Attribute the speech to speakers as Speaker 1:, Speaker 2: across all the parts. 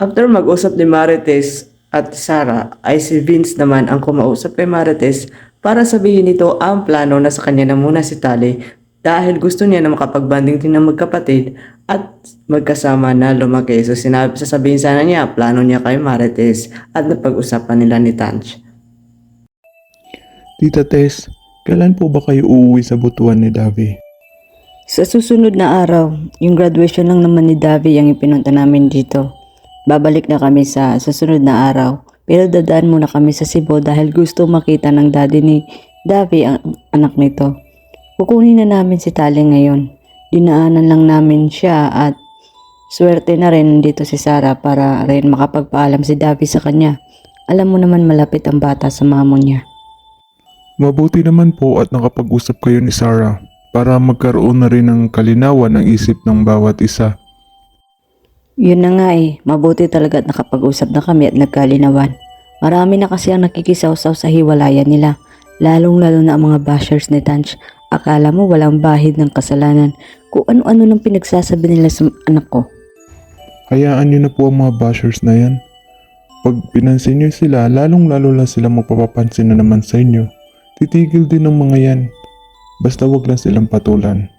Speaker 1: After mag-usap ni Marites at Sarah, ay si Vince naman ang kumausap kay Marites para sabihin nito ang plano na sa kanya na muna si Tali dahil gusto niya na makapagbanding din ng magkapatid at magkasama na lumaki. So sasabihin sana niya plano niya kay Marites at napag-usapan nila ni Tanch.
Speaker 2: Tita Tess, kailan po ba kayo uuwi sa Butuan ni Davi?
Speaker 3: Sa susunod na araw, yung graduation lang naman ni Davi ang ipinunta namin dito. Babalik na kami sa susunod na araw. Pero dadaan muna kami sa Cebu dahil gusto makita ng daddy ni Davi ang anak nito. Kukunin na namin si Tali ngayon. Dinaanan lang namin siya at swerte na rin dito si Sarah para rin makapagpaalam si Davi sa kanya. Alam mo naman malapit ang bata sa mamo niya.
Speaker 2: Mabuti naman po at nakapag-usap kayo ni Sarah para magkaroon na rin ng kalinawan ang isip ng bawat isa.
Speaker 3: Yun na nga mabuti talaga at nakapag-usap na kami at nagkalinawan. Marami na kasi ang nakikisaw-saw sa hiwalayan nila, lalong-lalo na ang mga bashers ni Tanch. Akala mo walang bahid ng kasalanan kung ano-ano nang pinagsasabi nila sa anak ko.
Speaker 2: Hayaan niyo na po ang mga bashers na yan. Pag pinansin niyo sila, lalong-lalo lang sila magpapapansin na naman sa inyo. Titigil din ng mga yan. Basta wag lang silang patulan.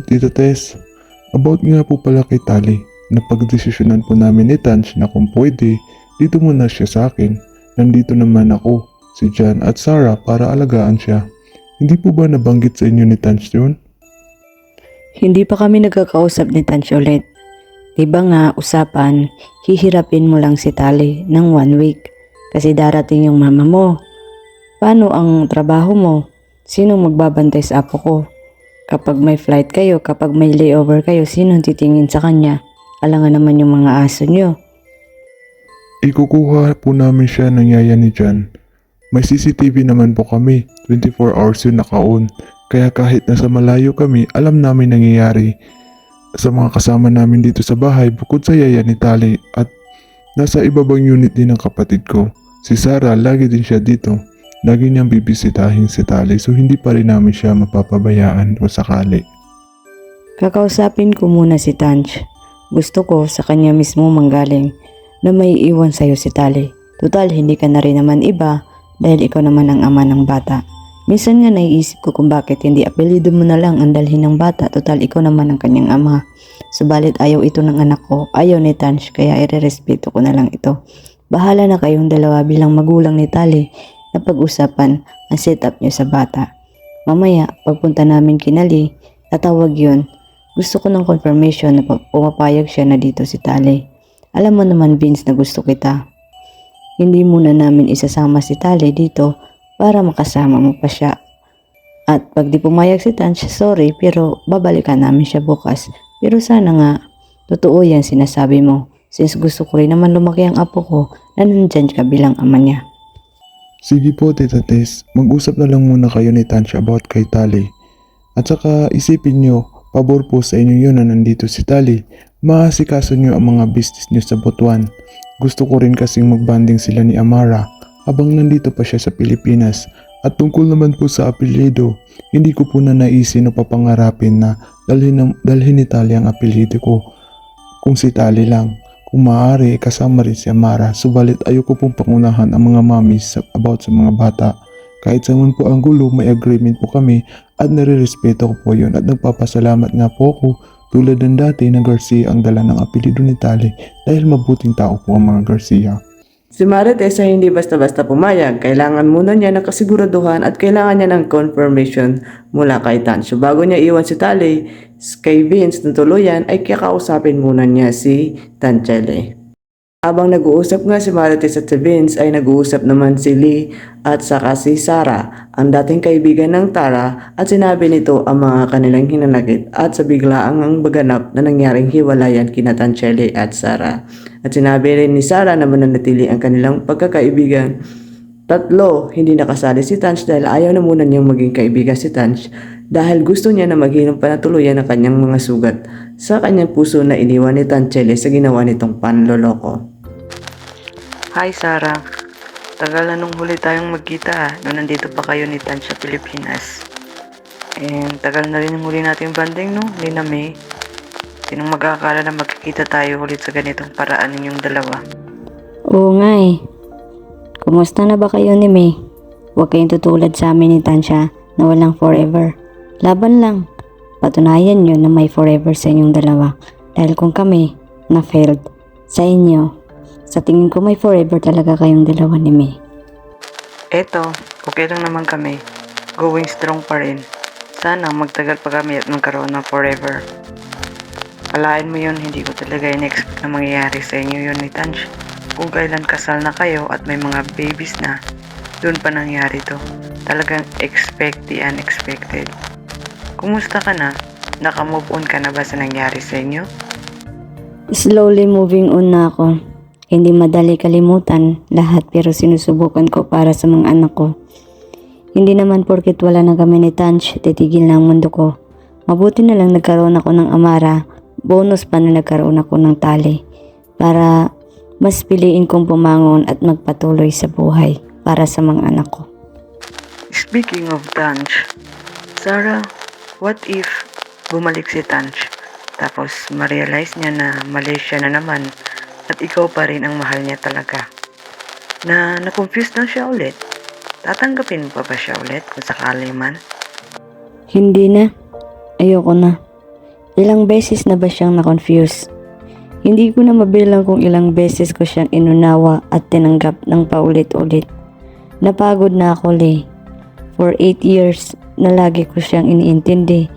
Speaker 2: Tita Tess, about nga po pala kay Tali, napagdesisyonan po namin ni Tanch na kung pwede, dito muna siya sa akin. Nandito naman ako, si Jan at Sarah para alagaan siya. Hindi po ba nabanggit sa inyo ni Tanch yun?
Speaker 3: Hindi pa kami nagkakausap ni Tanch ulit. Diba nga usapan, hihirapin mo lang si Tali ng 1 week kasi darating yung mama mo. Paano ang trabaho mo? Sino magbabantay sa apo ko? Kapag may flight kayo, kapag may layover kayo, sino titingin sa kanya? Alangan naman yung mga aso nyo.
Speaker 2: Ikukuha po namin siya ng yaya ni Jan. May CCTV naman po kami, 24 hours yun naka-on. Kaya kahit nasa malayo kami, alam namin nangyayari sa mga kasama namin dito sa bahay bukod sa yaya ni Tali at nasa ibabang unit din ng kapatid ko. Si Sarah, lagi din siya dito. Lagi niyang bibisitahin si Tali so hindi pa rin namin siya mapapabayaan kung sakali.
Speaker 3: Kakausapin ko muna si Tanch. Gusto ko sa kanya mismo manggaling na may iwan sa'yo si Tali. Total, hindi ka na rin naman iba dahil ikaw naman ang ama ng bata. Minsan nga naiisip ko kung bakit hindi apelido mo na lang ang dalhin ng bata. Total, ikaw naman ang kanyang ama. Subalit ayaw ito ng anak ko, ayaw ni Tanch kaya irerespeto ko na lang ito. Bahala na kayong dalawa bilang magulang ni Tali na pag-usapan ang setup niyo sa bata. Mamaya, pagpunta namin kinali, tatawag yun. Gusto ko ng confirmation na pumapayag siya na dito si Tali. Alam mo naman Vince na gusto kita. Hindi muna namin isasama si Tali dito para makasama mo pa siya. At pag di pumayag si Tanch, sorry pero babalikan namin siya bukas. Pero sana nga, totoo yan sinasabi mo. Since gusto ko rin naman lumaki ang apo ko na nandyan ka bilang ama niya.
Speaker 2: Sige po Tita Tess, mag-usap na lang muna kayo ni Tanch about kay Tali. At saka isipin nyo, pabor po sa inyo yun na nandito si Tali. Maasikaso nyo ang mga business nyo sa Butuan. Gusto ko rin kasing magbanding sila ni Amara habang nandito pa siya sa Pilipinas. At tungkol naman po sa apelyido, hindi ko po na naisin o papangarapin na dalhin ni Tali ang apelyido ko. Kung si Tali lang, kung maaari kasama rin si Amara, subalit ayoko pong pangunahan ang mga mommies about sa mga bata. Kahit sa man po ang gulo, may agreement po kami at nare-respeto ko po yun at nagpapasalamat nga po ako tulad ng dati na Garcia ang dala ng apelido ni Tali dahil mabuting tao po ang mga Garcia.
Speaker 1: Si Marites ay hindi basta-basta pumayag. Kailangan muna niya ng kasiguraduhan at kailangan niya ng confirmation mula kay Tanch. So bago niya iwan si Tali kay Vince na tuluyan ay kakausapin muna niya si Tanchele. Habang nag-uusap nga si Marites at si Vince ay nag-uusap naman si Lee at saka si Sarah, ang dating kaibigan ng Tara, at sinabi nito ang mga kanilang hinanakit at sa biglaang ang baganap na nangyaring hiwalayan kina Tanchele at Sarah. At sinabi rin ni Sarah na mananatili ang kanilang pagkakaibigan. Tatlo, hindi nakasali si Tanch dahil ayaw na muna niyang maging kaibigan si Tanch dahil gusto niya na maghinom pa na tuluyan ng kanyang mga sugat sa kanyang puso na iniwan ni Tanchele sa ginawa nitong panloloko.
Speaker 3: Hi Sarah, tagal na nung huli tayong magkita nung nandito pa kayo ni Tanch sa Pilipinas. Tagal na rin yung huli natin banding no, ni na May.
Speaker 1: Sinong mag-aakala na magkikita tayo ulit sa ganitong paraan ninyong dalawa?
Speaker 3: Oo nga eh. Kumusta na ba kayo ni May? Huwag kayong tutulad sa amin ni Tansha na walang forever. Laban lang. Patunayan nyo na may forever sa inyong dalawa. Dahil kung kami na failed sa inyo, sa tingin ko may forever talaga kayong dalawa ni May.
Speaker 1: Eto, okay lang naman kami. Going strong pa rin. Sana magtagal pa kami at magkaroon ng forever. Alain mo yun, hindi ko talaga in-expect na mangyayari sa inyo yun ni Tanch. Kung kailan kasal na kayo at may mga babies na, doon pa nangyari to. Talagang expect the unexpected. Kumusta ka na? Naka-move on ka na ba sa nangyari sa inyo?
Speaker 3: Slowly moving on na ako. Hindi madali kalimutan lahat pero sinusubukan ko para sa mga anak ko. Hindi naman porket wala na kami ni Tanch, titigil na ang mundo ko. Mabuti na lang nagkaroon ako ng amara, bonus pa na nagkaroon ako ng tali. Para mas piliin kong pumangon at magpatuloy sa buhay para sa mga anak ko.
Speaker 1: Speaking of Tanch, Sarah, what if bumalik si Tanch tapos ma-realize niya na mali siya na naman at ikaw pa rin ang mahal niya talaga? Na-confuse lang siya ulit. Tatanggapin mo pa ba siya ulit kung sakali man?
Speaker 3: Hindi na. Ayoko na. Ilang beses na ba siyang na-confuse? Hindi ko na mabilang kung ilang beses ko siyang inunawa at tinanggap ng paulit-ulit. Napagod na ako, Lee. For 8 years na lagi ko siyang iniintindi.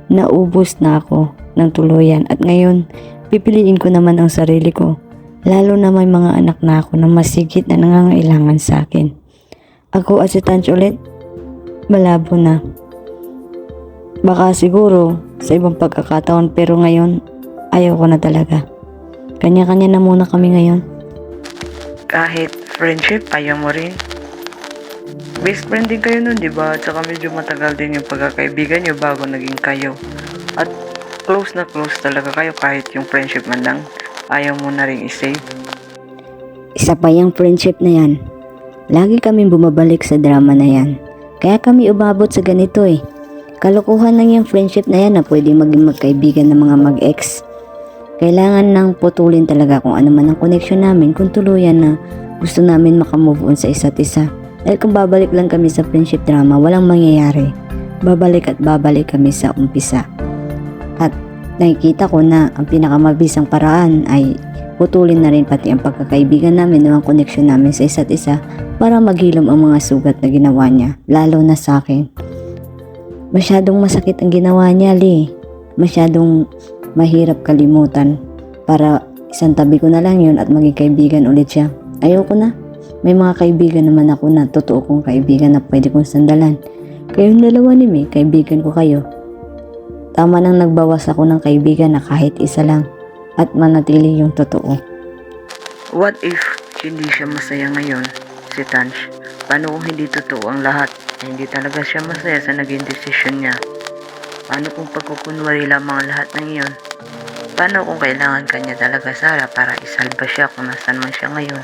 Speaker 3: Naubos na ako ng tuluyan at ngayon pipiliin ko naman ang sarili ko. Lalo na may mga anak na ako na masigit na nangangailangan sa akin. Ako at si Tanch ulit, malabo na. Baka siguro sa ibang pagkakataon pero ngayon ayaw ko na talaga. Kanya-kanya na muna kami ngayon.
Speaker 1: Kahit friendship, ayaw mo rin? Best friend din kayo nun, di ba? At saka medyo matagal din yung pagkakaibigan nyo bago naging kayo. At close na close talaga kayo kahit yung friendship man lang. Ayaw mo na rin i-save.
Speaker 3: Isa pa yung friendship na yan. Lagi kaming bumabalik sa drama na yan. Kaya kami umabot sa ganito eh. Kalokohan lang yung friendship na yan na pwede maging magkaibigan ng mga mag-ex. Kailangan nang putulin talaga kung ano man ang connection namin kung tuluyan na gusto namin makamove on sa isa't isa. Dahil kung babalik lang kami sa friendship drama, walang mangyayari. Babalik at babalik kami sa umpisa. At nakikita ko na ang pinakamabisang paraan ay putulin na rin pati ang pagkakaibigan namin o ang connection namin sa isa't isa para maghilom ang mga sugat na ginawa niya, lalo na sa akin. Masyadong masakit ang ginawa niya, Lee. Masyadong mahirap kalimutan para isang tabi ko na lang yun at maging kaibigan ulit siya. Ayoko na. May mga kaibigan naman ako na totoo kong kaibigan na pwede kong sandalan. Kayong dalawa ni May, kaibigan ko kayo. Tama nang nagbawas ako ng kaibigan na kahit isa lang at manatili yung totoo.
Speaker 1: What if hindi siya masaya ngayon, si Tanch? Paano kung hindi totoo ang lahat? Hindi talaga siya masaya sa naging desisyon niya? Paano kung pagkukunwari lamang ang lahat ng iyon? Paano kung kailangan kanya talaga, Sarah, para isalba siya kung nasan man siya ngayon?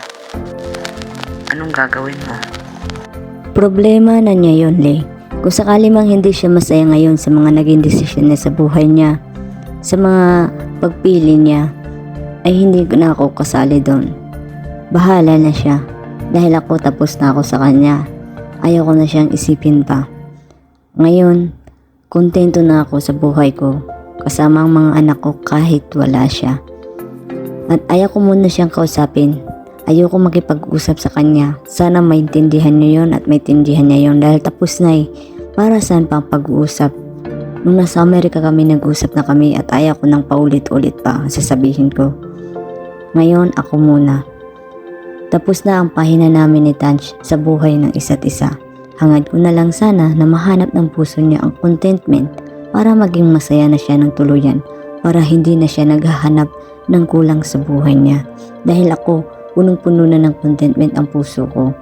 Speaker 1: Anong gagawin mo?
Speaker 3: Problema na niya yun, Lee. Kung sakali mang hindi siya masaya ngayon sa mga naging desisyon niya sa buhay niya, sa mga pagpili niya, ay hindi na ako kasali doon. Bahala na siya. Dahil ako tapos na ako sa kanya. Ayaw ko na siyang isipin pa. Ngayon, kontento na ako sa buhay ko kasama ang mga anak ko kahit wala siya. At ayaw ko muna siyang kausapin. Ayoko makipag-usap sa kanya. Sana maintindihan niyo yon at maintindihan niya yon dahil tapos na eh. Para saan pang pag-uusap? Nung nasa Amerika kami nag-usap na kami at ayaw ko nang paulit-ulit pa ang sasabihin ko. Ngayon ako muna. Tapos na ang pahina namin ni Tanch sa buhay ng isa't isa. Hangad ko na lang sana na mahanap ng puso niya ang contentment para maging masaya na siya ng tuluyan. Para hindi na siya naghahanap ng kulang sa buhay niya. Dahil ako, punong-puno na ng contentment ang puso ko.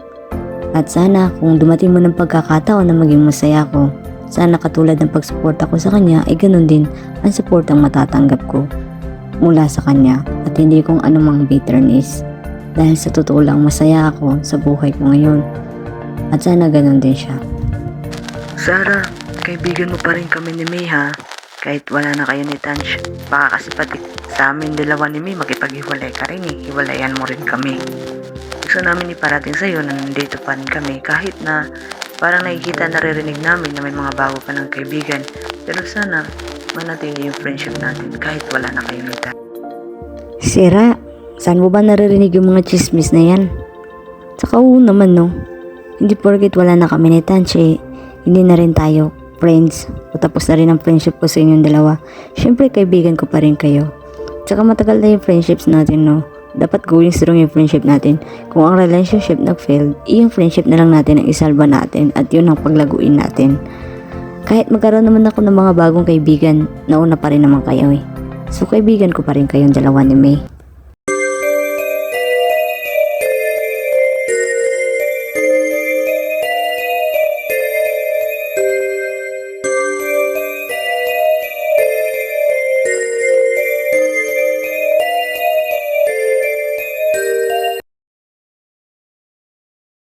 Speaker 3: At sana kung dumating mo ng pagkakataon na maging masaya ko, sana katulad ng pagsuporta ko sa kanya ay ganun din ang suportang matatanggap ko mula sa kanya at hindi kong anumang bitterness. Dahil sa totoo lang masaya ako sa buhay ko ngayon at sana ganun din siya.
Speaker 1: Sarah, kaibigan mo pa rin kami ni May, ha?
Speaker 3: Kahit wala na kayo ni Tanch, baka kasi pati sa amin dalawa ni May makipaghiwalay ka rin eh. Hiwalayan mo rin kami. Gusto namin iparating sa'yo na nandito pa rin kami kahit na parang nakikita naririnig namin na may mga bago ka ng kaibigan. Pero sana manatili yung friendship natin kahit wala na kayo ni Tanch.
Speaker 4: Sira, saan mo ba naririnig yung mga chismis na yan? Tsaka oo naman no, hindi porket wala na kami ni Tanch eh, hindi na rin tayo friends o tapos na rin ang friendship ko sa inyong dalawa. Syempre kaibigan ko pa rin kayo. Tsaka matagal na yung friendships natin no. Dapat going strong yung friendship natin. Kung ang relationship nag-fail, yung friendship na lang natin ang isalba natin at yun ang paglaguin natin. Kahit magkaroon naman ako ng mga bagong kaibigan, nauna pa rin naman kayo eh. So kaibigan ko pa rin kayong dalawa ni May.